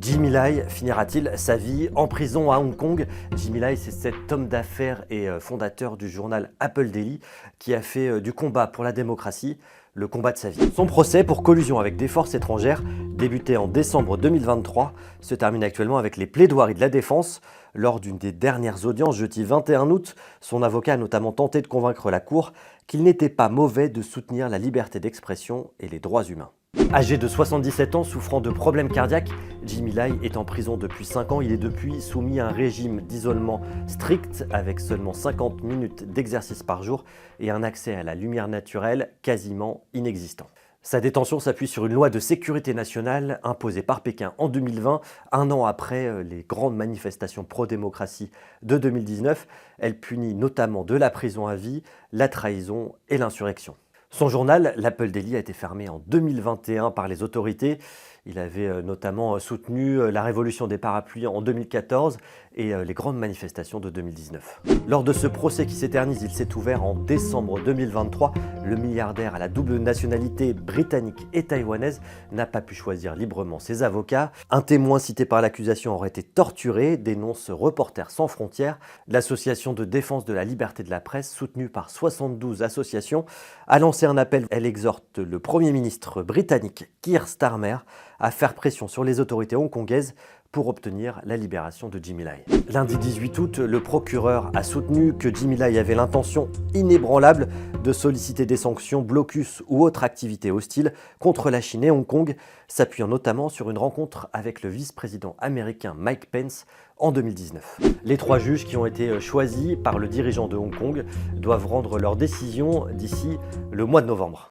Jimmy Lai finira-t-il sa vie en prison à Hong Kong? Jimmy Lai, c'est cet homme d'affaires et fondateur du journal Apple Daily qui a fait du combat pour la démocratie le combat de sa vie. Son procès pour collusion avec des forces étrangères, débuté en décembre 2023, se termine actuellement avec les plaidoiries de la défense. Lors d'une des dernières audiences jeudi 21 août, son avocat a notamment tenté de convaincre la Cour qu'il n'était pas mauvais de soutenir la liberté d'expression et les droits humains. Âgé de 77 ans, souffrant de problèmes cardiaques, Jimmy Lai est en prison depuis 5 ans. Il est depuis soumis à un régime d'isolement strict avec seulement 50 minutes d'exercice par jour et un accès à la lumière naturelle quasiment inexistant. Sa détention s'appuie sur une loi de sécurité nationale imposée par Pékin en 2020, un an après les grandes manifestations pro-démocratie de 2019. Elle punit notamment de la prison à vie, la trahison et l'insurrection. Son journal, l'Apple Daily, a été fermé en 2021 par les autorités. Il avait notamment soutenu la révolution des parapluies en 2014 et les grandes manifestations de 2019. Lors de ce procès qui s'éternise, il s'est ouvert en décembre 2023. Le milliardaire à la double nationalité britannique et taïwanaise n'a pas pu choisir librement ses avocats. Un témoin cité par l'accusation aurait été torturé, dénonce Reporters sans frontières. L'association de défense de la liberté de la presse, soutenue par 72 associations, a lancé un appel. Elle exhorte le Premier ministre britannique Keir Starmer à faire pression sur les autorités hongkongaises pour obtenir la libération de Jimmy Lai. Lundi 18 août, le procureur a soutenu que Jimmy Lai avait l'intention inébranlable de solliciter des sanctions, blocus ou autres activités hostiles contre la Chine et Hong Kong, s'appuyant notamment sur une rencontre avec le vice-président américain Mike Pence en 2019. Les 3 juges qui ont été choisis par le dirigeant de Hong Kong doivent rendre leur décision d'ici le mois de novembre.